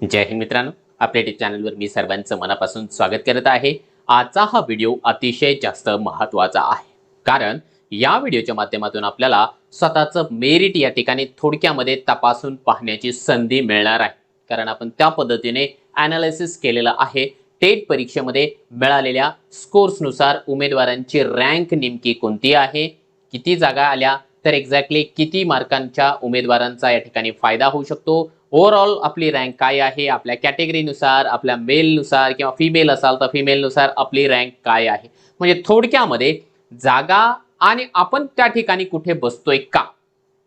जय हिंद मित्रांनो, आपल्या यूट्यूब चॅनलवर मी सर्वांचं मनापासून स्वागत करत आहे। आजचा हा व्हिडिओ अतिशय जास्त महत्त्वाचा आहे, कारण या व्हिडिओच्या माध्यमातून आपल्याला स्वतःचं मेरिट या ठिकाणी थोडक्यामध्ये तपासून पाहण्याची संधी मिळणार आहे। कारण आपण त्या पद्धतीने ॲनालिसिस केलेलं आहे। टेट परीक्षेमध्ये मिळालेल्या स्कोर्सनुसार उमेदवारांची रँक नेमकी कोणती आहे, किती जागा आल्या, तर एक्झॅक्टली किती मार्कांच्या उमेदवारांचा या ठिकाणी फायदा होऊ शकतो, ओव्हरऑल आपली रँक काय आहे, आपल्या कॅटेगरीनुसार, आपल्या मेलनुसार किंवा फिमेल असाल तर फिमेलनुसार आपली रँक काय आहे, म्हणजे थोडक्यामध्ये जागा आणि आपण त्या ठिकाणी कुठे बसतोय का,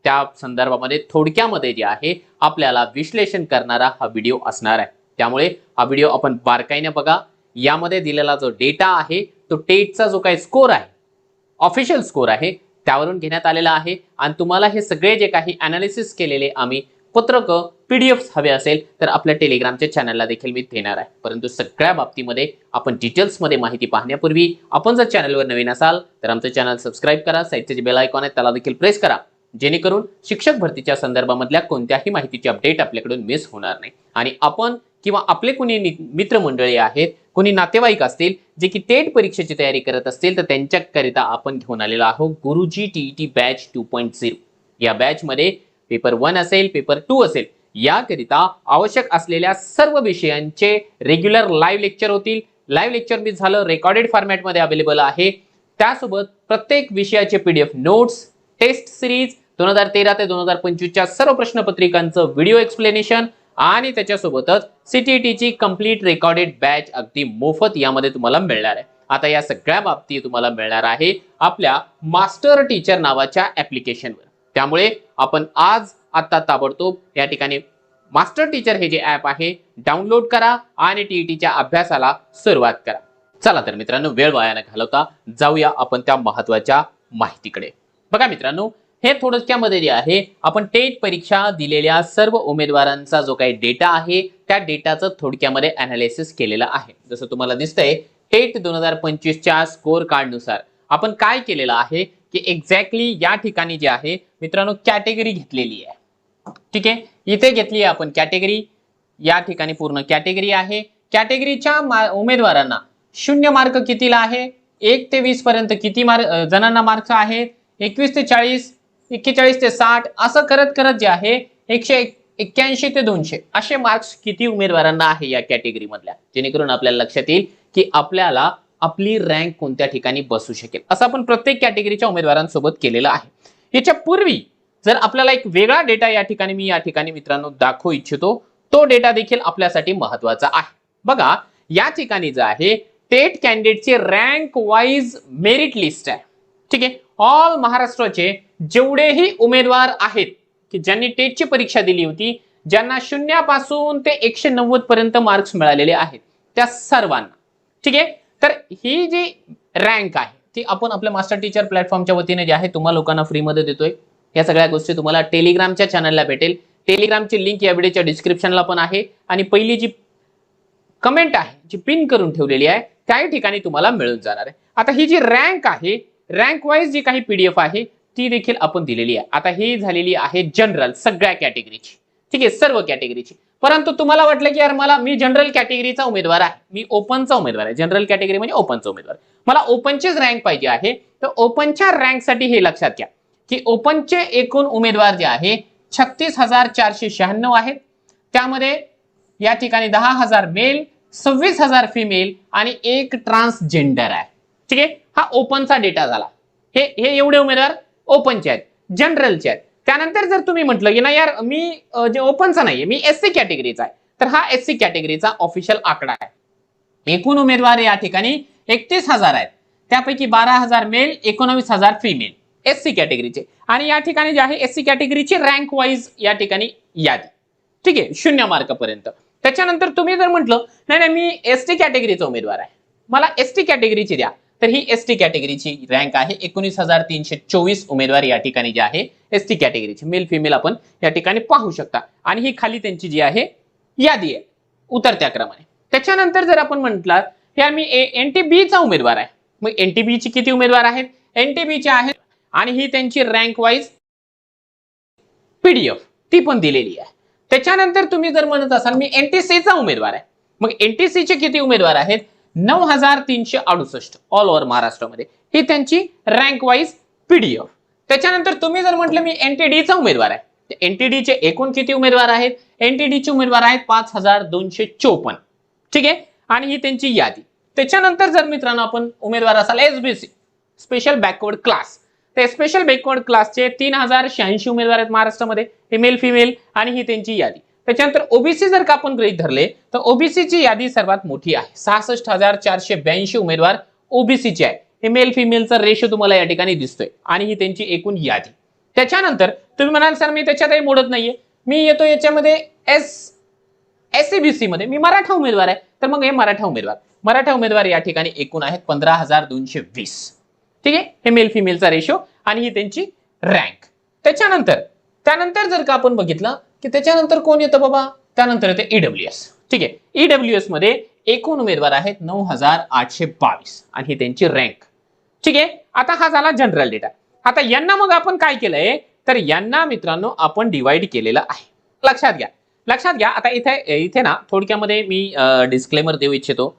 त्या संदर्भामध्ये थोडक्यामध्ये जे आहे आपल्याला विश्लेषण करणारा हा व्हिडिओ असणार आहे। त्यामुळे हा व्हिडिओ आपण बारकाईने बघा। यामध्ये दिलेला जो डेटा आहे तो टेटचा जो काही स्कोर आहे, ऑफिशियल स्कोर आहे, त्यावरून घेण्यात आलेला आहे। आणि तुम्हाला हे सगळे जे काही ॲनालिसिस केलेले आम्ही पत्रक पीडीएफ्स हवे असेल तर आपल्या टेलिग्रामच्या चॅनलला देखील मी देणार आहे। परंतु सगळ्या बाबतीमध्ये आपण डिटेल्समध्ये माहिती पाहण्यापूर्वी आपण जर चॅनलवर नवीन असाल तर आमचं चॅनल सबस्क्राइब करा, साईडचे जे बेल आयकॉन आहे त्याला देखील प्रेस करा, जेणेकरून शिक्षक भरतीच्या संदर्भामधल्या कोणत्याही माहितीची अपडेट आपल्याकडून मिस होणार नाही। आणि आपण किंवा आपले कोणी मित्रमंडळी आहेत, कोणी नातेवाईक असतील जे की टेट परीक्षेची तयारी करत असतील तर त्यांच्याकरिता आपण घेऊन आलेलो आहोत गुरुजी टीईटी बॅच 2.0। या बॅच मध्ये पेपर 1 असेल, पेपर 2 असेल, याकरिता आवश्यक असलेल्या सर्व विषयांचे रेग्युलर लाईव्ह लेक्चर होतील। लाईव्ह लेक्चर मिस झालं रेकॉर्डेड फॉर्मॅटमध्ये अवेलेबल आहे। त्यासोबत प्रत्येक विषयाचे पीडीएफ नोट्स, टेस्ट सिरीज 2013 ते 2025 च्या सर्व प्रश्नपत्रिकांचं व्हिडिओ एक्सप्लेनेशन आणि त्याच्यासोबतच सीटीईटीची कंप्लीट रेकॉर्डेड बॅच अगदी मोफत यामध्ये तुम्हाला मिळणार आहे। आता या सगळ्या बाबती तुम्हाला मिळणार आहे आपल्या मास्टर टीचर नावाच्या ॲप्लिकेशनवर। त्यामुळे आपण आता ताबडतोब या ठिकाणी मास्टर टीचर हे जे ॲप आहे डाउनलोड करा आणि टीईटीच्या अभ्यासाला सुरुवात करा। चला तर मित्रांनो, वेळ वाया न घालवता जाऊया आपण त्या महत्त्वाच्या माहितीकडे। बघा मित्रांनो, हे थोडक्यामध्ये जे आहे आपण टेट परीक्षा दिलेल्या सर्व उमेदवारांचा जो काही डेटा आहे त्या डेटाचं थोडक्यामध्ये ॲनालिसिस केलेलं आहे। जसं तुम्हाला दिसतंय टेट 2025 च्या स्कोर कार्डनुसार आपण काय केलेलं आहे की एक्झॅक्टली या ठिकाणी जे आहे मित्रांनो कॅटेगरी घेतलेली आहे। ठीक आहे, इथे घेतली आहे आपण कॅटेगरी, या ठिकाणी पूर्ण कॅटेगरी आहे। कॅटेगरीच्या उमेदवारांना 0 मार्क कितीला आहे, 1 ते 20 पर्यंत किती जणांना मार्क्स आहेत, 21 ते 40, 41 ते 60 असं करत करत जे आहे 181 ते 200 असे मार्क्स किती उमेदवारांना आहे या कॅटेगरी मधल्या, जेणेकरून आपल्याला लक्षात येईल की आपल्याला आपली रँक कोणत्या ठिकाणी बसू शकेल। असं आपण प्रत्येक कॅटेगरीच्या उमेदवारांसोबत केलेलं आहे। याच्या पूर्वी जर आपल्याला एक वेगळा डेटा या ठिकाणी मित्रांनो दाखवू इच्छितो, तो डेटा देखील आपल्यासाठी महत्त्वाचा आहे। बघा, या ठिकाणी जे आहे टेट कॅन्डिडेटची रँक वाईज मेरिट लिस्ट आहे। ठीक आहे, ऑल महाराष्ट्राचे जेवढेही उमेदवार आहेत की ज्यांनी टेटची परीक्षा दिली होती, ज्यांना 0 पासून ते 190 पर्यंत मार्क्स मिळालेले आहेत त्या सर्वांना, ठीक आहे, तर ही जी रँक आहे ती आपण आपल्या मास्टर टीचर प्लॅटफॉर्मच्या वतीने जे आहे तुम्हा लोकांना फ्रीमध्ये देतोय। या सगळ्या गोष्टी तुम्हाला टेलिग्रामच्या चॅनलला भेटेल। टेलिग्रामची लिंक या व्हिडिओच्या डिस्क्रिप्शनला पण आहे आणि पहिली जी कमेंट आहे जी पिन करून ठेवलेली आहे त्याही ठिकाणी तुम्हाला मिळून जाणार आहे। आता ही जी रँक आहे, रँक वाईज जी काही पीडीएफ आहे ती देखील आपण दिलेली आहे। आता ही झालेली आहे जनरल सगळ्या कॅटेगरीची, ठीक आहे, सर्व कॅटेगरीची। परंतु तुम्हाला वाटलं की यार मी जनरल कॅटेगरीचा उमेदवार आहे, मी ओपनचा उमेदवार आहे, जनरल कॅटेगरी म्हणजे ओपनचा उमेदवार, मला ओपनचीच रँक पाहिजे आहे, तर ओपनच्या रँकसाठी हे लक्षात घ्या की ओपनचे एकूण उमेदवार जे आहे 36,496 आहेत। त्यामध्ये या ठिकाणी 10,000 मेल, 26,000 फिमेल आणि 1 ट्रान्सजेंडर आहे। ठीक आहे, हा ओपनचा डेटा झाला। हे एवढे उमेदवार ओपनचे आहेत, जनरलचे आहेत। त्यानंतर जर तुम्ही म्हटलं की नाही यार मी जे ओपनचा नाहीये, मी एससी कॅटेगरीचा आहे, तर हा एससी कॅटेगरीचा ऑफिशियल आकडा आहे। एकूण उमेदवार या ठिकाणी 31,000 आहेत, त्यापैकी 12,000 मेल, 19,000 फिमेल एससी कॅटेगरीचे। आणि या ठिकाणी जे आहे एससी कॅटेगरीची रँक वाईज या ठिकाणी यादी, ठीक आहे, 0 मार्कापर्यंत। त्याच्यानंतर तुम्ही जर म्हटलं नाही नाही मी एसटी कॅटेगरीचा उमेदवार आहे, मला एसटी कॅटेगरीची द्या, तर ही एसटी कॅटेगरीची रँक आहे 19,324 उमेदवार या ठिकाणी जे आहे एसटी कॅटेगरीची मेल फिमेल आपण या ठिकाणी पाहू शकता। आणि ही खाली त्यांची जी आहे यादी आहे उतरत्या क्रमाने। त्याच्यानंतर जर आपण म्हटलं यार मी एनटीबीचा उमेदवार आहे, मग एनटीबीची किती उमेदवार आहेत, एनटीबीचे आहेत आणि ही त्यांची रँक वाईज पीडीएफ ती पण दिलेली आहे। त्याच्यानंतर तुम्ही जर म्हणत असाल मी एनटीसीचा उमेदवार आहे, मग एनटीसीचे किती उमेदवार आहेत? 9368 ऑल ओव्हर महाराष्ट्रामध्ये, ही त्यांची रँक वाईज पीडीएफ. त्याच्यानंतर तुम्ही जर म्हटलं मी एनटीडीचा उमेदवार आहे, एनटीडीचे एकूण किती उमेदवार आहेत? एनटीडीचे उमेदवार आहेत 5254. ठीक आहे, आणि ही त्यांची यादी. त्याच्यानंतर जर मित्रांनो आपण उमेदवार असाल एसबीसी स्पेशल बॅकवर्ड क्लास, ते स्पेशल बॅकवर्ड क्लासचे 3086 उमेदवार आहेत महाराष्ट्रामध्ये, हे मेल फिमेल, आणि ही त्यांची यादी. त्याच्यानंतर ओबीसी जर का आपण गृहीत धरले तर ओबीसीची यादी सर्वात मोठी आहे, 66,482 उमेदवार ओबीसीचे आहे. हे मेल फिमेलचा रेशो तुम्हाला या ठिकाणी दिसतोय, आणि ही त्यांची एकूण यादी. त्याच्यानंतर तुम्ही म्हणाल सर मी त्याच्यातही मोडत नाहीये, मी येतो याच्यामध्ये एससीबीसी मध्ये मी मराठा उमेदवार आहे, तर मग हे मराठा उमेदवार या ठिकाणी एकूण आहेत 15,220. ठीक आहे, हे मेल फिमेलचा रेशो आणि ही त्यांची रँक. त्यानंतर जर का आपण बघितलं की त्याच्यानंतर कोण येतं बाबा, त्यानंतर येते ईडब्ल्यूएस. ठीक आहे, ईडब्ल्यूएस मध्ये एकूण उमेदवार आहेत 9,822 आणि ही त्यांची रँक. ठीक आहे, आता हा झाला जनरल डेटा. आता यांना मग आपण काय केलंय, तर यांना मित्रांनो आपण डिवाइड केलेलं आहे. लक्षात घ्या. आता इथे ना थोडक्यामध्ये मी डिस्क्लेमर देऊ इच्छितो.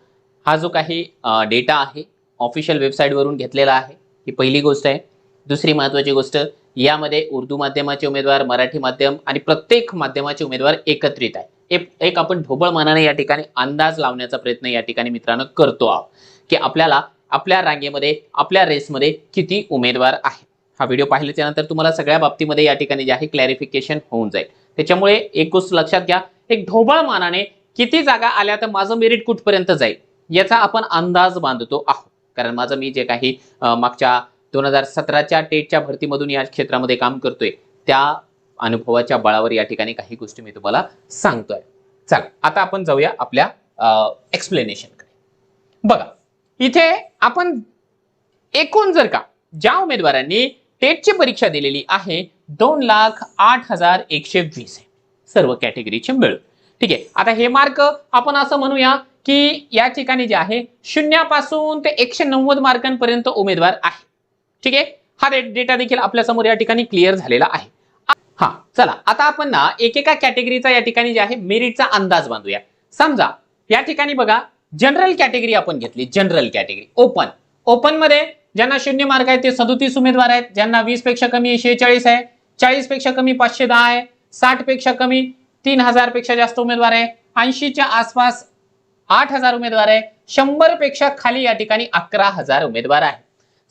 हा जो काही डेटा आहे ऑफिशियल वेबसाईट वरून घेतलेला आहे, ही पहिली गोष्ट आहे. दुसरी महत्त्वाची गोष्ट, यामध्ये उर्दू माध्यमाचे उमेदवार, मराठी माध्यम आणि प्रत्येक माध्यमाचे उमेदवार एकत्रित आहे. एक आपण ढोबळ मनाने या ठिकाणी अंदाज लावण्याचा प्रयत्न या ठिकाणी मित्रांनो करतो आहोत की आपल्याला आपल्या रांगेमध्ये आपल्या रेसमध्ये किती उमेदवार आहेत. हा व्हिडिओ पाहिल्याच्या नंतर तुम्हाला सगळ्या बाबतीमध्ये या ठिकाणी जे आहे क्लॅरिफिकेशन होऊन जाईल. त्याच्यामुळे एक गोष्ट लक्षात घ्या, एक ढोबळ मानाने किती जागा आल्या तर माझं मेरिट कुठपर्यंत जाईल याचा आपण अंदाज बांधतो आहोत. कारण माझं मी जे काही मागच्या 2017च्या टेटच्या भरतीमधून या क्षेत्रामध्ये काम करतोय त्या अनुभवाच्या बळावर या ठिकाणी काही गोष्टी मी तुम्हाला सांगतोय. चला आता आपण जाऊया आपल्या एक्सप्लेनेशनकडे. बघा इथे आपण एकूण जर का ज्या उमेदवारांनी टेटची परीक्षा दिलेली आहे 2,08,120 आहे सर्व कॅटेगरीचे मिळून. ठीक आहे, आता हे मार्क आपण असं म्हणूया की या ठिकाणी जे आहे 0 पासून ते 190 मार्कांपर्यंत उमेदवार आहे. ठीक आहे, हा डेटा देखील आपल्या समोर या ठिकाणी क्लिअर झालेला आहे. हा चला आता आपण ना एकेका कॅटेगरीचा या ठिकाणी जे आहे मेरिटचा अंदाज बांधूया. समजा या ठिकाणी बघा जनरल कॅटेगरी आपण घेतली, जनरल कॅटेगरी ओपन मध्ये ज्यांना 0 मार्क आहेत ते 37 उमेदवार आहेत, ज्यांना 20 पेक्षा कमी 46 आहे, 40 पेक्षा कमी 510 आहे, 60 पेक्षा कमी 3000 पेक्षा जास्त उमेदवार आहे, 80च्या आसपास 8000 उमेदवार आहे, 100 पेक्षा खाली या ठिकाणी 11,000 उमेदवार आहे.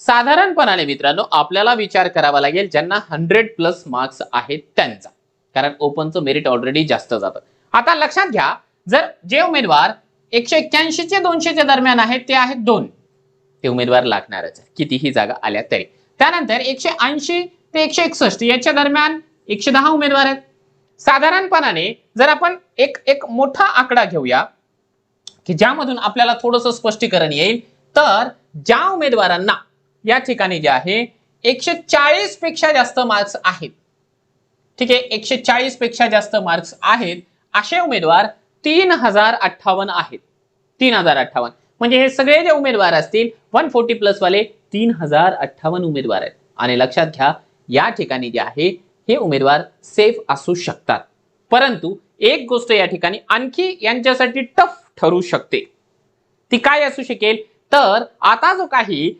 साधारणपणाने मित्रांनो आपल्याला विचार करावा लागेल ज्यांना 100+ मार्क्स आहेत त्यांचा, कारण ओपनचं मेरिट ऑलरेडी जास्त जातं. आता लक्षात घ्या, जर जे उमेदवार 181 चे 200 दरम्यान आहेत ते आहेत 2, ते उमेदवार लागणारच कितीही जागा आल्या तरी. त्यानंतर 180 ते 161 याच्या दरम्यान 110 उमेदवार आहेत. साधारणपणाने जर आपण एक मोठा आकडा घेऊया की ज्यामधून आपल्याला थोडंसं स्पष्टीकरण येईल, तर ज्या उमेदवारांना या ठिकाणी जे आहे 140 पेक्षा जास्त मार्क्स आहेत, ठीक आहे 140 पेक्षा जास्त मार्क्स आहेत असे उमेदवार 3058 आहेत. 3058 म्हणजे हे सगळे जे उमेदवार असतील 140+ वाले 3058 उमेदवार आहेत. आणि लक्षात घ्या या ठिकाणी जे आहे हे उमेदवार सेफ असू शकतात, परंतु एक गोष्ट या ठिकाणी आणखी यांच्यासाठी टफ ठरू शकते. ती काय असू शकेल, तर आता जो काही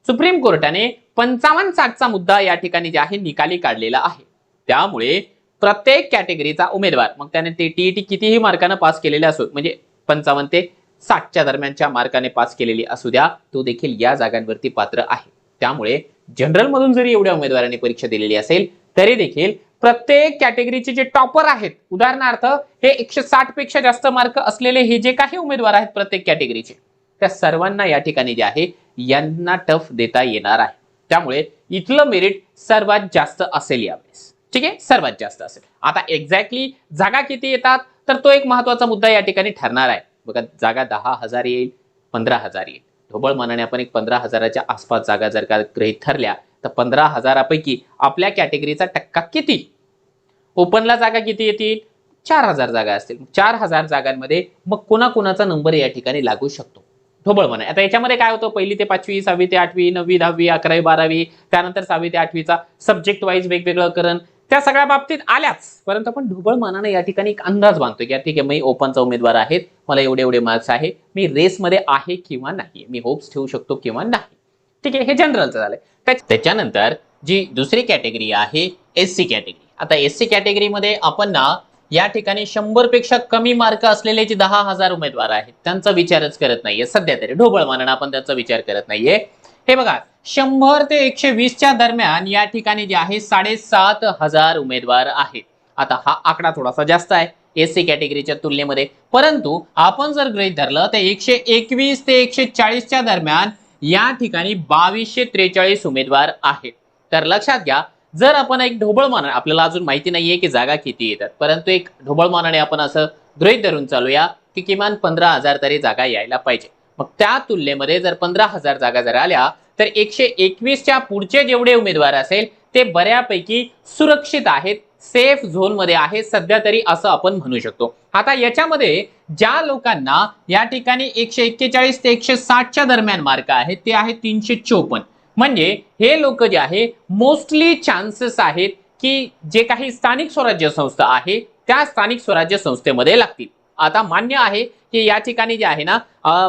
सुप्रीम कोर्टाने 55-60चा मुद्दा या ठिकाणी जे आहे निकाली काढलेला आहे, त्यामुळे प्रत्येक कॅटेगरीचा उमेदवार मग त्याने ते टीईटी कितीही मार्काने पास केलेले असो, म्हणजे 55 ते 60च्या दरम्यानच्या मार्काने पास केलेली असू द्या, तो देखील या जागांवरती पात्र आहे. त्यामुळे जनरल मधून जरी एवढ्या उमेदवारांनी परीक्षा दिलेली असेल तरी देखील प्रत्येक कॅटेगरीचे जे टॉपर आहेत, उदाहरणार्थ हे 160 पेक्षा जास्त मार्क असलेले हे जे काही उमेदवार आहेत प्रत्येक कॅटेगरीचे, त्या सर्वांना या ठिकाणी जे आहे यांना टफ देता येणार आहे. त्यामुळे इथलं मेरिट सर्वात जास्त असेल यावेळेस. ठीक आहे, सर्वात जास्त असेल. आता एक्झॅक्टली जागा किती येतात तर तो एक महत्वाचा मुद्दा या ठिकाणी ठरणार आहे. बघा जागा 10,000 येईल, 15,000 येईल. ढोबळ मनाने आपण एक 15,000च्या आसपास जागा जर का गृहीत ठरल्या तर 15,000पैकी आपल्या कॅटेगरीचा टक्का किती, ओपनला जागा किती येतील, 4,000 जागा असतील. 4,000 जागांमध्ये मग कोणाकोणाचा नंबर या ठिकाणी लागू शकतो ढोबळ म्हणा. आता याच्यामध्ये काय होतं, 1ली ते 5वी, 6वी ते 8वी, 9वी 10वी 11वी 12वी, त्यानंतर 6वी ते 8वीचा सब्जेक्ट वाईज वेगवेगळं करण, त्या सगळ्या बाबतीत आल्याच, परंतु आपण ढोबळ मानाने या ठिकाणी एक अंदाज बांधतोय की ठीक आहे, मी ओपनचा उमेदवार आहेत, मला एवढे एवढे मार्क्स आहे, मी रेसमध्ये आहे किंवा नाही, मी होप्स ठेवू शकतो किंवा नाही. ठीक आहे, हे जनरलचं झालंय. त्याच्यानंतर जी दुसरी कॅटेगरी आहे एससी कॅटेगरी. आता एससी कॅटेगरीमध्ये आपण ना या ठिकाणी 100 पेक्षा कमी मार्क असलेले जे 10,000 उमेदवार आहेत त्यांचा विचारच करत नाहीये सध्या तरी. ढोबळ मानाने आपण त्याचा विचार करत नाहीये. हे बघा, 100 ते 120च्या दरम्यान या ठिकाणी जे आहे 7,500 उमेदवार आहेत. आता हा आकडा थोडासा जास्त आहे एससी कॅटेगरीच्या तुलनेमध्ये, परंतु आपण जर गृहीत धरलं तर 121 ते 140च्या दरम्यान या ठिकाणी 2243 उमेदवार आहेत. तर लक्षात घ्या, जर आपण एक ढोबळ मानाने, आपल्याला अजून माहिती नाहीये की जागा किती येतात, परंतु एक ढोबळ मानाने आपण असं गृहीत धरून चालूया की किमान 15,000 तरी जागा यायला पाहिजे. मग त्या तुलनेमध्ये जर 15,000 जागा जर आल्या तर 121च्या पुढचे जेवढे उमेदवार असेल ते बऱ्यापैकी सुरक्षित आहेत, सेफ झोन मध्ये आहे सध्या तरी, असं आपण म्हणू शकतो. आता याच्यामध्ये ज्या लोकांना या ठिकाणी 141 ते 160च्या दरम्यान मार्क आहेत ते आहे 354. म्हणजे हे लोक जे आहे मोस्टली चान्सेस आहेत की जे काही स्थानिक स्वराज्य संस्था आहे त्या स्थानिक स्वराज्य संस्थेमध्ये लागतील. आता मान्य आहे की या ठिकाणी जे आहे ना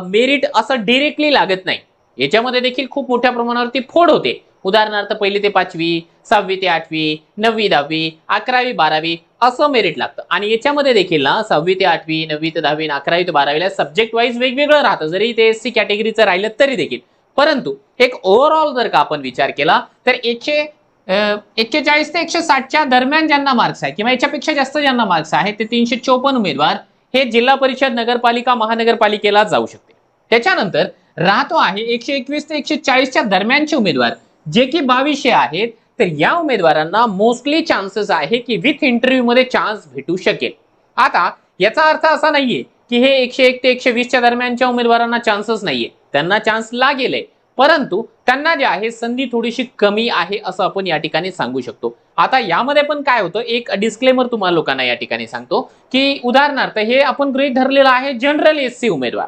मेरिट असं डिरेक्टली लागत नाही, याच्यामध्ये देखील खूप मोठ्या प्रमाणावरती फोड होते. उदाहरणार्थ 1ली ते 5वी, 6वी ते 8वी, 9वी 10वी, 11वी 12वी असं मेरिट लागतं. आणि याच्यामध्ये देखील ना 6वी ते 8वी, 9वी ते 10वी, 11वी ते 12वीला सब्जेक्ट वाईज वेगवेगळं राहतं, जरी ते एससी कॅटेगरीचं राहिलं तरी देखील. परंतु एक ओव्हरऑल जर का आपण विचार केला तर 141 ते 160च्या दरम्यान ज्यांना मार्क्स आहे किंवा याच्यापेक्षा जास्त ज्यांना मार्क्स आहे ते 354 उमेदवार हे जिल्हा परिषद, नगरपालिका, महानगरपालिकेला जाऊ शकते. त्याच्यानंतर राहतो आहे 121 ते 140च्या दरम्यानचे उमेदवार जे की 2200 आहेत. तर या उमेदवारांना मोस्टली चान्सेस आहे की विथ इंटरव्ह्यू मध्ये चान्स भेटू शकेल. आता याचा अर्थ असा नाहीये की हे 101 ते 120च्या दरम्यानच्या उमेदवारांना चान्सेस नाहीये, त्यांना चान्स लागेल, परंतु त्यांना जे आहे संधी थोडीशी कमी आहे असं आपण या ठिकाणी सांगू शकतो. आता यामध्ये पण काय होतं, एक डिस्क्लेमर तुम्हाला लोकांना या ठिकाणी सांगतो की उदाहरणार्थ हे आपण गृहीत धरलेलं आहे जनरल एससी उमेदवार.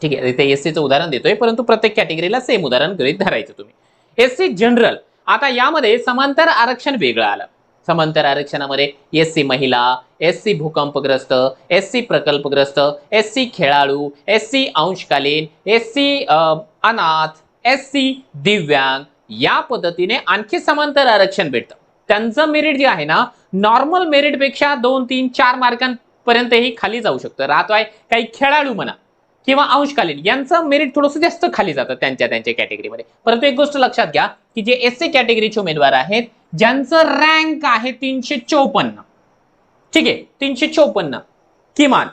ठीक आहे, इथे एससीचं उदाहरण देतोय, परंतु प्रत्येक कॅटेगरीला सेम उदाहरण गृहीत धरायचं तुम्ही. एससी जनरल, आता यामध्ये समांतर आरक्षण वेगळं आलं. समांतर आरक्षणामध्ये एससी महिला, एससी भूकंपग्रस्त, एससी प्रकल्पग्रस्त, एससी खेळाडू, एससी अंशकालीन, एससी अनाथ, एससी दिव्यांग या पद्धतीने आणखी समांतर आरक्षण भेटतं. त्यांचं मेरिट जे आहे ना नॉर्मल मेरिट पेक्षा 2, 3, 4 मार्कांपर्यंतही खाली जाऊ शकतं. राहतोय काही खेळाडू म्हणा किंवा अंशकालीन यांचं मेरिट थोडंसं जास्त खाली जातं त्यांच्या कॅटेगरीमध्ये. परंतु एक गोष्ट लक्षात घ्या की जे एससी कॅटेगरीचे उमेदवार आहेत ज्यांचं रँक आहे 354, ठीक आहे 354 किमान,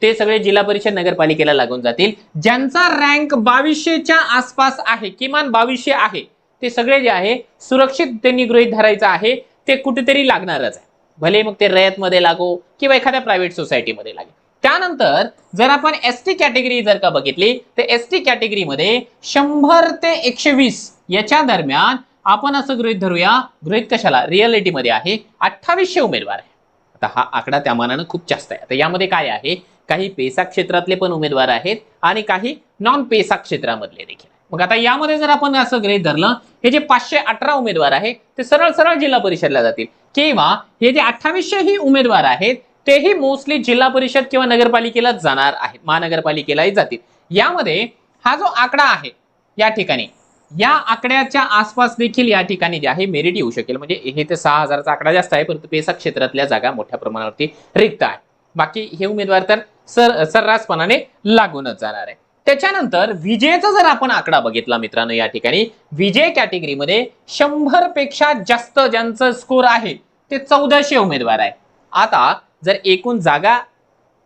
ते सगळे जिल्हा परिषद नगरपालिकेला लागून जातील. ज्यांचा रँक 2200च्या आसपास आहे, किमान 2200 आहे, ते सगळे जे आहे सुरक्षित त्यांनी गृहीत धरायचं आहे, ते कुठेतरी लागणारच आहे, भले मग ते रयतमध्ये लागो किंवा एखाद्या प्रायव्हेट सोसायटीमध्ये लागेल. त्यानंतर जर आपण एसटी कॅटेगरी जर का बघितली तर एसटी कॅटेगरीमध्ये 100 ते 120 याच्या दरम्यान आपण असं गृहीत धरूया, गृहीत कशाला रिअलिटीमध्ये आहे 2800 उमेदवार आहे. आता हा आकडा त्या मानाने खूप जास्त आहे. आता यामध्ये काय आहे, काही पेसा क्षेत्रातले पण उमेदवार आहेत आणि काही नॉन पेसा क्षेत्रामधले देखील. मग आता यामध्ये जर आपण असं गृहीत धरलं, हे जे 518 उमेदवार आहेत ते सरळ सरळ जिल्हा परिषदला जातील, किंवा हे जे 2800 ही उमेदवार आहेत तेही मोस्टली जिल्हा परिषद किंवा नगरपालिकेला जाणार आहेत, महानगरपालिकेलाही जातील. यामध्ये हा जो आकडा आहे या ठिकाणी, या आकड्याच्या आसपास देखील या ठिकाणी जे आहे मेरिट येऊ शकेल. म्हणजे हे ते 6000चा आकडा जास्त आहे, परंतु पेसा क्षेत्रातल्या जागा मोठ्या प्रमाणावरती रिक्त आहे. बाकी हे उमेदवार तर सर्रासपणाने लागूनच जाणार आहे. त्याच्यानंतर विजेचा जर आपण आकडा बघितला मित्रांनो, या ठिकाणी विजय कॅटेगरीमध्ये 100 पेक्षा जास्त ज्यांचं स्कोर आहे ते 1400 उमेदवार आहे. आता जर एकूण जागा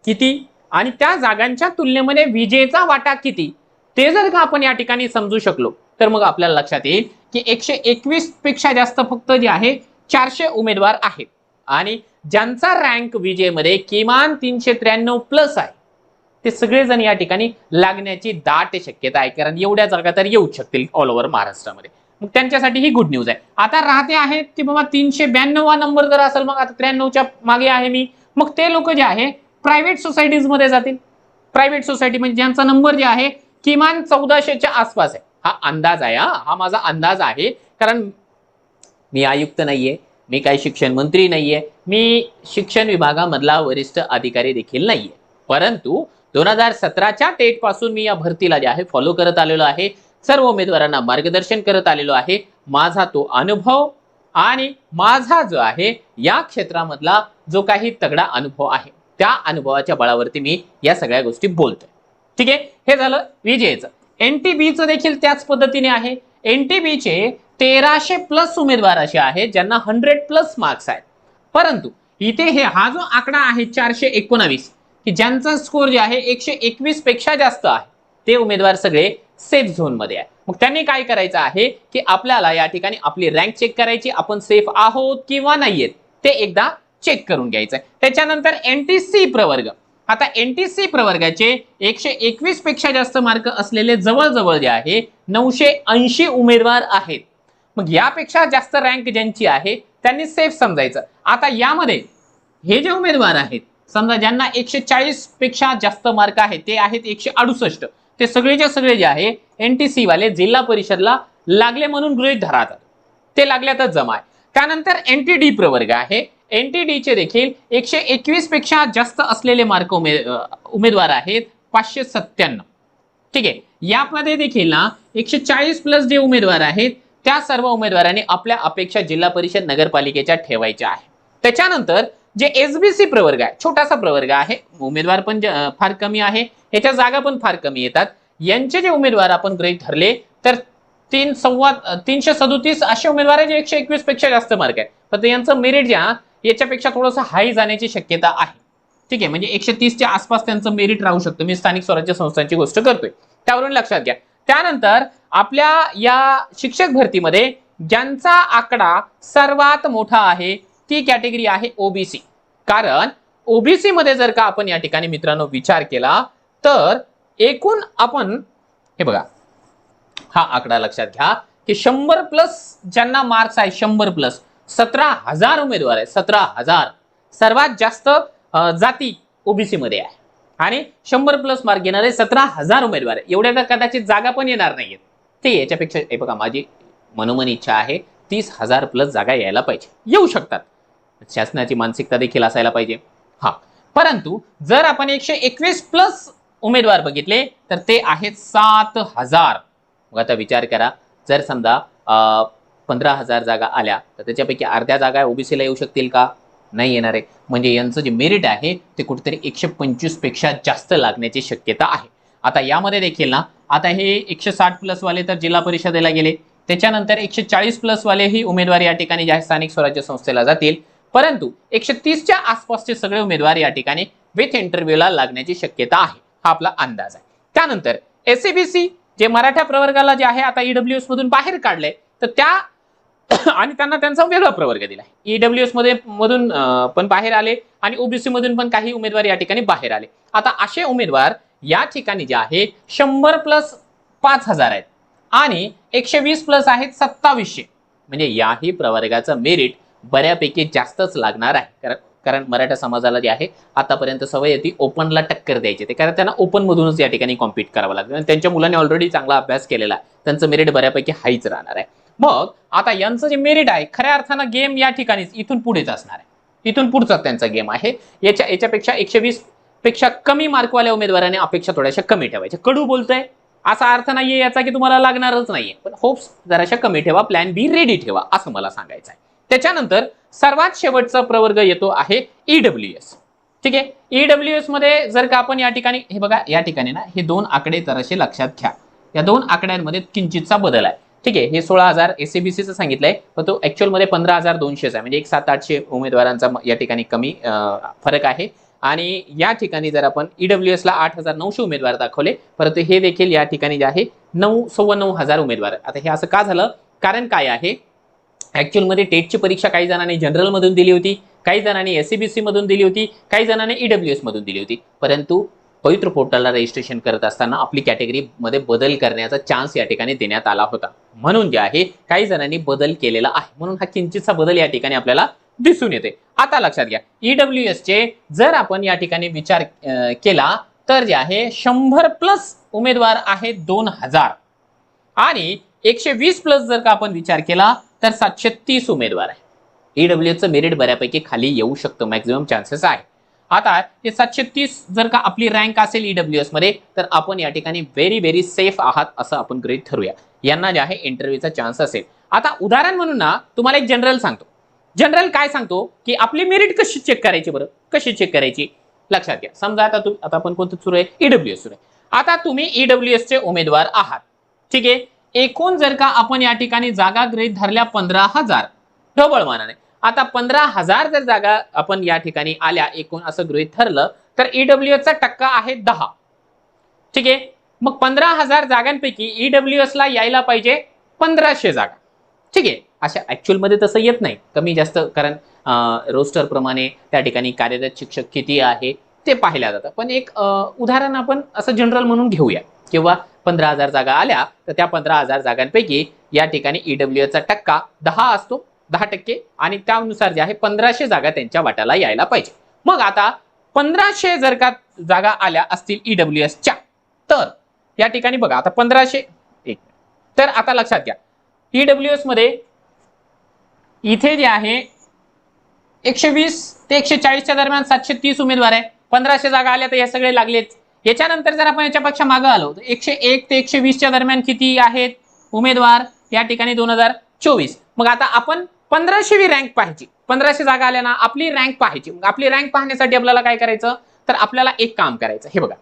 किती आणि त्या जागांच्या तुलनेमध्ये विजेचा वाटा किती ते जर का आपण या ठिकाणी समजू शकलो तर मग आपल्याला लक्षात येईल की 121 पेक्षा जास्त फक्त जे आहे 400 उमेदवार आहेत आणि ज्यांचा रँक विजेमध्ये किमान 393 प्लस आहे ते सगळेजण या ठिकाणी लागण्याची दाट शक्यता आहे, कारण एवढ्या जागा तर येऊ शकतील ऑल ओव्हर महाराष्ट्रामध्ये. मग त्यांच्यासाठी ही गुड न्यूज आहे. आता राहते आहेत की बाबा 392 नंबर जर असेल, मग आता 93च्या मागे आहे मी, मग ते लोक जे आहे प्रायव्हेट सोसायटीज मध्ये जातील. प्रायव्हेट सोसायटी म्हणजे ज्यांचा नंबर जे आहे किमान 1400च्या आसपास आहे. हा अंदाज आहे, हा माझा अंदाज आहे, कारण मी आयुक्त नाहीये, मी काही शिक्षण मंत्री नाहीये, मी शिक्षण विभागामधला वरिष्ठ अधिकारी देखील नाहीये, परंतु 2017च्या टेट पासून मी या भरतीला जे आहे फॉलो करत आलेलो आहे, सर्व उमेदवारांना मार्गदर्शन करत आलेलो आहे. माझा तो अनुभव आणि माझा जो आहे या क्षेत्रामधला जो काही तगडा अनुभव आहे, त्या अनुभवाच्या बळावरती मी या सगळ्या गोष्टी बोलतोय. ठीक आहे, हे झालं विजेचं. एनटीबीचं देखील त्याच पद्धतीने आहे. एनटीबीचे 1300 प्लस उमेदवार असे आहेत ज्यांना 100 प्लस मार्क्स आहेत, परंतु इथे हा जो आकडा आहे 419 की ज्यांचा स्कोर जे आहे 121 पेक्षा जास्त आहे, ते उमेदवार सगळे सेफ झोन मध्ये आहे. मग त्यांनी काय करायचं आहे की आपल्याला या ठिकाणी आपली रँक चेक करायची, आपण सेफ आहोत किंवा नाहीयेत ते एकदा चेक करून घ्यायचं. त्याच्यानंतर एनटीसी प्रवर्ग. आता एनटीसी प्रवर्गाचे 121 पेक्षा जास्त मार्क असलेले जवळजवळ जे आहे 980 उमेदवार आहेत. मग यापेक्षा जास्त रँक ज्यांची आहे त्यांनी सेफ समजायचं. आता यामध्ये हे जे उमेदवार आहेत, समजा ज्यांना 140 पेक्षा जास्त मार्क आहेत, ते आहेत 168, ते सगळेच्या सगळे जे आहे एनटीसी वाले जिल्हा परिषदला लागले म्हणून गृहीत धरतात, ते लागल्यातच जमा आहे. त्यानंतर एनटीडी प्रवर्ग आहे. एनटीडी चे देखील 121 पेक्षा जास्त असलेले मार्क उमेदवार आहेत 597. ठीक आहे, यामध्ये देखील ना 140 प्लस जे उमेदवार आहेत त्या सर्व उमेदवारांनी आपल्या अपेक्षा जिल्हा परिषद नगरपालिकेच्या ठेवायच्या आहे. त्याच्यानंतर जे एसबीसी प्रवर्ग आहे, छोटासा प्रवर्ग आहे, उमेदवार पण फार कमी आहे, याच्या जागा पण फार कमी येतात. यांचे जे उमेदवार आपण गृहीत धरले तर 337 असे उमेदवार आहेत जे 121 पेक्षा जास्त मार्क आहेत, पण यांचं मेरिट जे याच्यापेक्षा थोडंसं हाय जाण्याची शक्यता आहे. ठीक आहे, म्हणजे 130च्या आसपास त्यांचं मेरिट राहू शकतं. मी स्थानिक स्वराज्य संस्थांची गोष्ट करतोय, त्यावरून लक्षात घ्या. त्यानंतर आपल्या या शिक्षक भरतीमध्ये ज्यांचा आकडा सर्वात मोठा आहे ती कॅटेगरी आहे ओबीसी. कारण ओबीसी मध्ये जर का आपण या ठिकाणी मित्रांनो विचार केला तर एकूण आपण हे बघा, हा आकडा लक्षात घ्या की 100 प्लस ज्यांना मार्क्स आहे, 100 प्लस 17,000 उमेदवार आहे. 17,000 सर्वात जास्त जाती ओबीसी मध्ये आहे आणि 100 प्लस मार्क घेणारे 17,000 उमेदवार आहे. एवढ्या तर कदाचित जागा पण येणार नाहीयेत. ते याच्यापेक्षा हे बघा, माझी मनोमन इच्छा आहे 30,000 प्लस जागा यायला पाहिजे, येऊ शकतात. शासनाची मानसिकता देखील असायला पाहिजे. हा, परंतु जर आपण 121 प्लस उमेदवार बघितले तर ते आहेत 7,000. मग आता विचार करा, जर समजा 15,000 जागा आल्या तर त्याच्यापैकी अर्ध्या जागा ओबीसीला येऊ शकतील का? नाही येणार आहे. म्हणजे यांचं जे मेरिट आहे ते कुठेतरी 125 पेक्षा जास्त लागण्याची शक्यता आहे. आता यामध्ये देखील ना, आता हे 160 प्लस वाले तर जिल्हा परिषदेला गेले, त्याच्यानंतर 140 प्लस वाले ही उमेदवार या ठिकाणी जे स्थानिक स्वराज्य संस्थेला जातील, परंतु 130च्या आसपासचे सगळे उमेदवार या ठिकाणी विथ इंटरव्ह्यूला लागण्याची शक्यता आहे. हा आपला अंदाज आहे. त्यानंतर एससीबीसी जे मराठा प्रवर्गाला जे आहे आता ईडब्ल्यूएस मधून बाहेर काढले, तर त्या आणि त्यांना त्यांचा वेगळा प्रवर्ग दिला. ईडब्ल्यूएस मधून पण बाहेर आले आणि ओबीसी मधून पण काही उमेदवार या ठिकाणी बाहेर आले. आता असे उमेदवार या ठिकाणी जे आहे 100 प्लस 5,000 आहेत आणि 120 प्लस आहेत 2700. म्हणजे याही प्रवर्गाचं मेरिट बऱ्यापैकी जास्तच लागणार आहे. कारण मराठा समाजाला जे आहे आतापर्यंत सवय येते ओपनला टक्कर द्यायची, ते कारण त्यांना ओपन मधूनच या ठिकाणी कॉम्पीट करावं लागतं आणि त्यांच्या मुलांनी ऑलरेडी चांगला अभ्यास केलेला आहे, त्यांचं मेरिट बऱ्यापैकी हाईच राहणार आहे. मग आता यांचं जे मेरिट आहे खऱ्या अर्थानं गेम या ठिकाणीच इथून पुढेच असणार आहे. इथून पुढचा त्यांचा गेम आहे. याच्यापेक्षा 120 पेक्षा कमी मार्कवाल्या उमेदवारांनी अपेक्षा थोड्याशा कमी ठेवायच्या. कडू बोलतोय असा अर्थ नाहीये याचा की तुम्हाला लागणारच नाहीये, पण होप्स जराशा कमी ठेवा, प्लॅन बी रेडी ठेवा, असं मला सांगायचं आहे. त्याच्यानंतर सर्वात शेवटचा प्रवर्ग येतो आहे ईडब्ल्यूएस. ठीक आहे, ईडब्ल्यूएस मध्ये जर का आपण या ठिकाणी हे बघा, या ठिकाणी ना हे दोन आकडे जराशे लक्षात घ्या. या दोन आकड्यांमध्ये किंचितचा बदल आहे. ठीक आहे, हे 16,000 एससीबीसीचं सांगितलंय, पण तो ऍक्च्युअल मध्ये 15,200 आहे. म्हणजे एक 700-800 उमेदवारांचा या ठिकाणी कमी फरक आहे. आणि या ठिकाणी जर आपण ईडब्ल्यूएस ला 8,900 उमेदवार दाखवले, परंतु हे देखील या ठिकाणी जे आहे 9,900 उमेदवार. आता हे असं का झालं? कारण काय आहे, ऍक्च्युअल मध्ये टेटची परीक्षा काही जणांनी जनरल मधून दिली होती, काही जणांनी एससीबीसी मधून दिली होती, काही जणांनी ईडब्ल्यूएस मधून दिली होती. परंतु पवित्र पोर्टलला रजिस्ट्रेशन करत असताना आपली कॅटेगरी मध्ये बदल करण्याचा चान्स या ठिकाणी देण्यात आला होता, म्हणून जे आहे काही जणांनी बदल केलेला आहे, म्हणून हा किंचितचा बदल या ठिकाणी आपल्याला दिसून येते. आता लक्षात घ्या, ईडब्ल्यूएस चे जर आपण या ठिकाणी विचार केला तर जे आहे 100 प्लस उमेदवार आहेत 2,000 आणि 120 प्लस जर का आपण विचार केला तर 730 उमेदवार आहे. ईडब्ल्यूएसचं मेरिट बऱ्यापैकी खाली येऊ शकतं, मॅक्झिमम चान्सेस आहे. आता हे 730 जर का आपली रँक असेल ईडब्ल्यूएस मध्ये, तर आपण या ठिकाणी व्हेरी व्हेरी सेफ आहात असं आपण गृहीत धरूया. यांना जे आहे इंटरव्ह्यूचा चान्स असेल. आता उदाहरण म्हणून ना तुम्हाला एक जनरल सांगतो. जनरल काय सांगतो की आपली मेरिट कशी चेक करायची, बरं कशी चेक करायची लक्षात घ्या. समजा आता आपण कोणतं सुरू आहे, ईडब्ल्यूएस सुरू आहे. आता तुम्ही ईडब्ल्यूएस चे उमेदवार आहात, ठीक आहे. एकूण जर का आपण या ठिकाणी जागा गृहीत धरल्या 15,000 ढोबळ मानाने. आता 15,000 जर जागा आपण या ठिकाणी आल्या एकूण असं गृहीत धरलं, तर ईडब्ल्यूएसचा टक्का आहे 10, ठीक आहे. मग 15,000 जागांपैकी ईडब्ल्यूएस ला यायला पाहिजे 1500 जागा, ठीक आहे. अशा ऍक्च्युअल मध्ये तसं येत नाही, कमी जास्त, कारण रोस्टर प्रमाणे त्या ठिकाणी कार्यरत शिक्षक किती आहे ते पाहिल्या जातं. पण एक उदाहरण आपण असं जनरल म्हणून घेऊया, किंवा 15,000 जागा आल्या तर त्या 15,000 जागांपैकी या ठिकाणी ईडब्ल्यूएसचा टक्का 10 असतो, 10%, आणि त्यानुसार जे आहे 1500 जागा त्यांच्या वाट्याला यायला पाहिजे. मग आता 1500 जर का जागा आल्या असतील ईडब्ल्यूएसच्या, तर या ठिकाणी बघा आता 1500 तर आता लक्षात घ्या ईडब्ल्यूएस मध्ये इथे जे आहे 120 ते 140च्या दरम्यान 730 उमेदवार आहे. 1500 जागा आल्या तर हे सगळे लागलेच. याच्यानंतर जर आपण याच्यापेक्षा मागे आलो तर 101 ते 120च्या दरम्यान किती आहेत उमेदवार या ठिकाणी 2024. मग आता आपण 1500वी रँक पाहायची, 1500 जागा आल्या ना आपली रँक पाहायची. मग आपली रँक पाहण्यासाठी आपल्याला काय करायचं, तर आपल्याला एक काम करायचं. हे बघा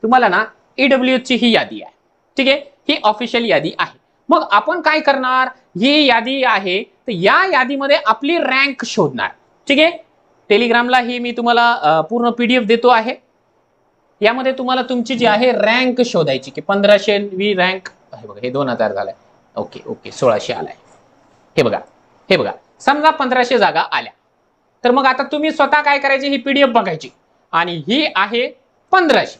तुम्हाला ना ईडब्ल्यूएसची ही यादी आहे, ठीक आहे. ही ऑफिशियल यादी आहे. मग आपण काय करणार, ही यादी आहे तर या यादीमध्ये आपली रँक शोधणार, ठीक आहे. टेलिग्रामला ही मी तुम्हाला पूर्ण पीडीएफ देतो आहे. यामध्ये तुम्हाला तुमची जी आहे रँक शोधायची की 1500वी रँक आहे बघा, हे 2000 झालाय, ओके ओके 1600 आलाय. हे बघा समजा 1500 जागा आल्या, तर मग आता तुम्ही स्वतः काय करायचे, ही पीडीएफ बघायची आणि ही आहे 1500,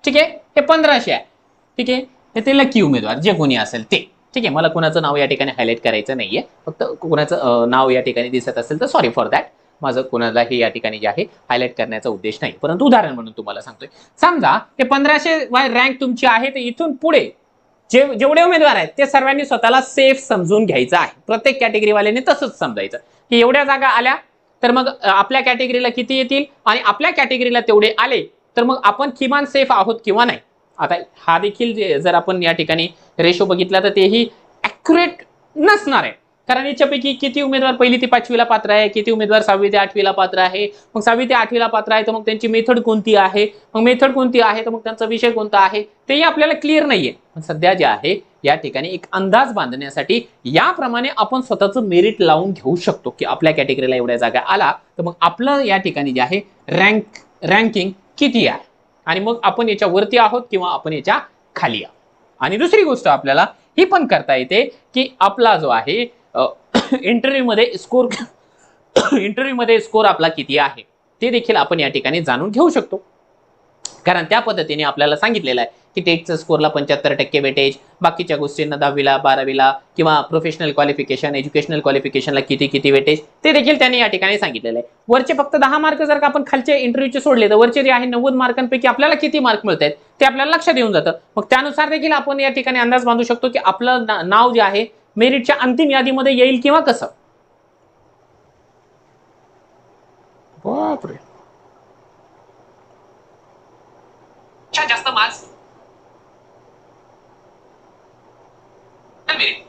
ठीक आहे. हे 1500 आहे, ठीक आहे. ते लकी उमेदवार जे कोणी असेल ते, ठीक आहे. मला कोणाचं नाव या ठिकाणी हायलाइट करायचं नाहीये, फक्त कोणाचं नाव या ठिकाणी दिसत असेल तर सॉरी फॉर दॅट. माझं कोणालाही या ठिकाणी जे आहे हायलाइट करण्याचा उद्देश नाही, परंतु उदाहरण म्हणून तुम्हाला सांगतोय. समजा ते 1500 रँक तुमची आहे, तर इथून पुढे जेवढे उमेदवार आहेत ते सर्वांनी स्वतःला सेफ समजून घ्यायचं आहे. प्रत्येक कॅटेगरीवाल्याने तसंच समजायचं की एवढ्या जागा आल्या तर मग आपल्या कॅटेगरीला किती येतील, आणि आपल्या कॅटेगरीला तेवढे आले तर मग आपण किमान सेफ आहोत किंवा नाही. आता हा देखील जर आपण या ठिकाणी रेशो बघितला तर तेही ॲक्युरेट नसणार आहे, कारण याच्यापैकी किती उमेदवार 1ली ते 5वीला पात्र आहे, किती उमेदवार 6वी ते 8वीला पात्र आहे. मग 6वी ते 8वीला पात्र आहे तर मग त्यांची मेथड कोणती आहे, मग मेथड कोणती आहे तर मग त्यांचा विषय कोणता आहे तेही आपल्याला क्लिअर नाहीये. पण सध्या जे आहे या ठिकाणी एक अंदाज बांधण्यासाठी याप्रमाणे आपण स्वतःचं मेरिट लावून घेऊ शकतो की आपल्या कॅटेगरीला एवढ्या जागा आला तर मग आपलं या ठिकाणी जे आहे रँकिंग किती आहे, आणि मग आपण याच्या वरती आहोत किंवा आपण याच्या खाली आहोत. आणि दुसरी गोष्ट आपल्याला ही पण करता येते की आपला जो आहे इंटरव्ह्यू मध्ये स्कोर आपला किती आहे ते देखील आपण या ठिकाणी जाणून घेऊ शकतो. कारण त्या पद्धतीने आपल्याला सांगितलेलं आहे की टेटचा स्कोरला 75% वेटेज, बाकीच्या गोष्टींना 10वीला 12वीला किंवा प्रोफेशनल क्वालिफिकेशन, एज्युकेशनल क्वालिफिकेशनला किती वेटेज ते देखील त्यांनी या ठिकाणी सांगितलेलं आहे. वरचे फक्त 10 मार्क जर का आपण खालचे इंटरव्ह्यूचे सोडले तर वरचे जे आहे 90 मार्कांपैकी आपल्याला किती मार्क मिळत आहेत ते आपल्याला लक्षात येऊन जातं. मग त्यानुसार देखील आपण या ठिकाणी अंदाज बांधू शकतो की आपलं नाव जे आहे मेरिटच्या अंतिम यादीमध्ये येईल किंवा कसं. बापरे, जास्त मार्क्स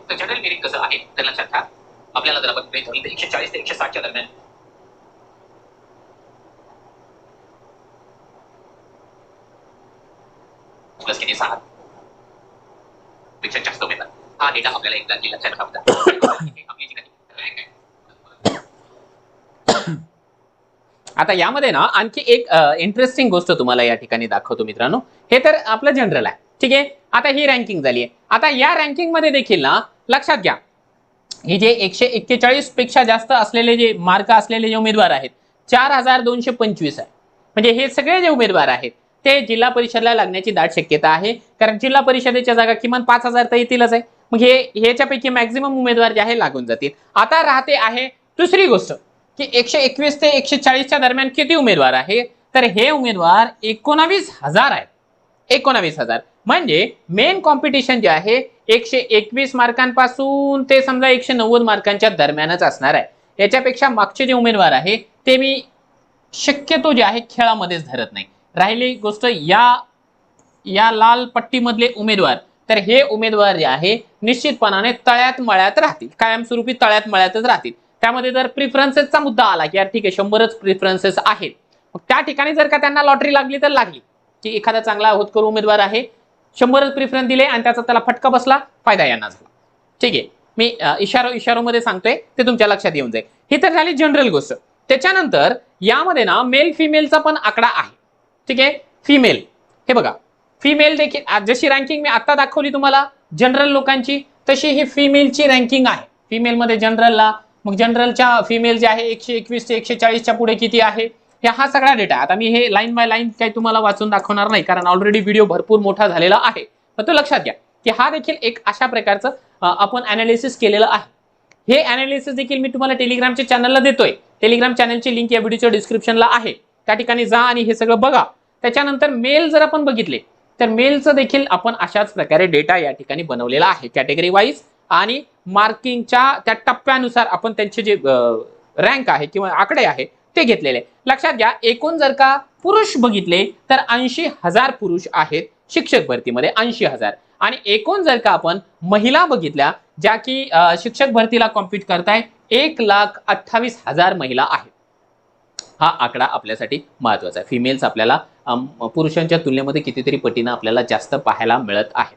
तर जनरल मेरिट कसं आहे तर लक्षात घ्या. आपल्याला जर आपण 140 ते 160च्या दरम्यान प्लस किती 6 पेक्षा जास्त उमेदवार, हा डेटा आपल्याला एकदा लक्षात ठेवायचा. आपली जी काही आता यामध्ये ना आणखी एक इंटरेस्टिंग गोष्ट तुम्हाला या ठिकाणी दाखवतो मित्रांनो. हे तर आपलं जनरल आहे, ठीक आहे. आता ही रँकिंग झाली आहे. आता या रँकिंग मध्ये देखील ना लक्षात घ्या हे जे 141 पेक्षा जास्त असलेले जे मार्क असलेले जे उमेदवार आहेत 4225 आहे. म्हणजे हे सगळे जे उमेदवार आहेत ते जिल्हा परिषदला लागण्याची दाट शक्यता आहे, कारण जिल्हा परिषदेच्या जागा किमान 5000 तर येतीलच आहे. मग ह्याच्यापैकी मॅक्झिमम उमेदवार जे आहे लागून जातील. आता राहते आहे दुसरी गोष्ट की 121 ते 140च्या दरम्यान किती उमेदवार आहे, तर हे उमेदवार 19,000 आहेत. 19,000 म्हणजे मेन कॉम्पिटिशन जे आहे 121 मार्कांपासून ते समजा 190 मार्कांच्या दरम्यानच असणार आहे. याच्यापेक्षा मागचे जे उमेदवार आहे ते मी शक्यतो जे आहे खेळामध्येच धरत नाही. राहिली गोष्ट या लाल पट्टीमधले उमेदवार, तर हे उमेदवार जे आहे निश्चितपणाने तळ्यात मळ्यात राहतील, कायमस्वरूपी तळ्यात मळ्यातच राहतील. त्यामध्ये जर प्रिफरन्सेसचा मुद्दा आला की यार ठीक आहे 100च प्रिफरन्सेस आहेत, मग त्या ठिकाणी जर का त्यांना लॉटरी लागली तर लागली की एखादा चांगला होतकरू उमेदवार आहे, 100च प्रिफरन्स दिले आणि त्याचा त्याला फटका बसला, फायदा यांना झाला. ठीक आहे, मी इशारोमध्ये सांगतोय ते तुमच्या लक्षात येऊन जाईल. ही तर झाली जनरल गोष्ट. त्याच्यानंतर यामध्ये ना मेल फिमेलचा पण आकडा आहे. ठीक आहे, फिमेल हे बघा, फिमेल देखील जशी रँकिंग मी आता दाखवली तुम्हाला जनरल लोकांची, तशी ही फिमेलची रँकिंग आहे. फिमेलमध्ये जनरलला, मग जनरलच्या फिमेल जे आहे 121 ते 140च्या पुढे किती आहे, हा सगळा डेटा. आता मी हे लाईन बाय लाईन काही तुम्हाला वाचून दाखवणार नाही, कारण ऑलरेडी व्हिडिओ भरपूर मोठा झालेला आहे. पण तो लक्षात घ्या की हा देखील एक अशा प्रकारचं आपण अनालिसिस केलेलं आहे. हे अनालिसिस देखील मी तुम्हाला टेलिग्रामच्या चॅनलला देतोय. टेलिग्राम चॅनलची लिंक या व्हिडिओच्या डिस्क्रिप्शनला आहे, त्या ठिकाणी जा आणि हे सगळं बघा. त्याच्यानंतर मेल जर आपण बघितले तर मेलचं देखील आपण अशाच प्रकारे डेटा या ठिकाणी बनवलेला आहे, कॅटेगरी वाईज आणि मार्किंगच्या त्या टप्प्यानुसार आपण त्यांचे जे रँक आहे किंवा आकडे आहे ते घेतलेले. लक्षात घ्या, एकूण जर का पुरुष बघितले तर 80,000 पुरुष आहेत शिक्षक भरतीमध्ये, 80,000. आणि एकूण जर का आपण महिला बघितल्या ज्या की शिक्षक भरतीला कॉम्पीट करताय, 1,28,000 महिला आहेत. हा आकडा आपल्यासाठी महत्वाचा आहे. फिमेल्स आपल्याला पुरुषांच्या तुलनेमध्ये कितीतरी पटीनं आपल्याला जास्त पाहायला मिळत आहे.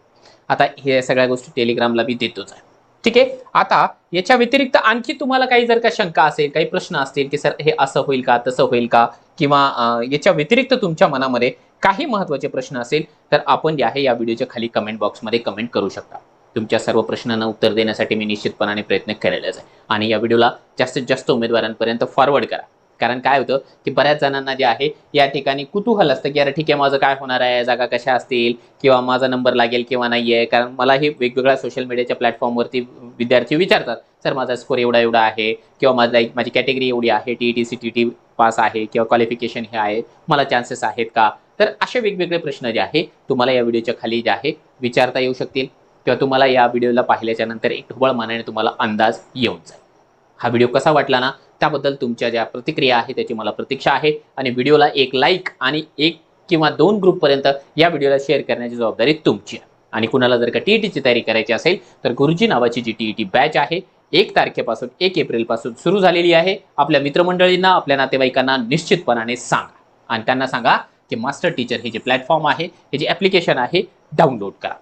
आता हे सगळ्या गोष्टी टेलिग्रामला मी देतोच आहे. ठीक आहे, आता याच्या व्यतिरिक्त आणखी तुम्हाला काही जर का शंका असेल, काही प्रश्न असतील की सर हे असं होईल का, तसं होईल का, किंवा याच्या व्यतिरिक्त तुमच्या मनामध्ये काही महत्त्वाचे प्रश्न असेल तर आपण जे आहे या व्हिडिओच्या खाली कमेंट बॉक्समध्ये कमेंट करू शकता. तुमच्या सर्व प्रश्नांना उत्तर देण्यासाठी मी निश्चितपणाने प्रयत्न केलेलाच आहे. आणि या व्हिडिओला जास्तीत जास्त उमेदवारांपर्यंत फॉरवर्ड करा, कारण काय होतं की बऱ्याच जणांना जे आहे या ठिकाणी कुतूहल असतं की अरे ठीक आहे माझं काय होणार आहे, जागा कशा असतील, किंवा माझा नंबर लागेल किंवा नाही आहे. कारण मला हे वेगवेगळ्या सोशल मीडियाच्या प्लॅटफॉर्मवरती विद्यार्थी विचारतात, सर माझा स्कोर एवढा आहे, किंवा माझी कॅटेगरी एवढी आहे, टीईटी सीटीटी पास आहे, किंवा क्वालिफिकेशन हे आहे, मला चान्सेस आहेत का. तर असे वेगवेगळे प्रश्न जे आहे तुम्हाला या व्हिडिओच्या खाली जे आहे विचारता येऊ शकतील, किंवा तुम्हाला या व्हिडिओला पाहिल्याच्या नंतर एक ढोबळ मानाने तुम्हाला अंदाज येऊन जाईल. हा व्हिडिओ कसा वाटला ना, त्याबद्दल तुमच्या ज्या प्रतिक्रिया आहे त्याची मला प्रतीक्षा आहे. आणि व्हिडिओला एक लाईक आणि 1 किंवा 2 ग्रुपपर्यंत या व्हिडिओला शेअर करण्याची जबाबदारी तुमची आहे. आणि कुणाला जर का टीईटीची तयारी करायची असेल तर गुरुजी नावाची जी टीईटी बॅच आहे 1 तारखेपासून 1 एप्रिलपासून सुरू झालेली आहे. आपल्या मित्रमंडळींना, आपल्या नातेवाईकांना निश्चितपणाने सांगा, आणि त्यांना सांगा की मास्टर टीचर हे जे प्लॅटफॉर्म आहे, हे जे ॲप्लिकेशन आहे, डाउनलोड करा.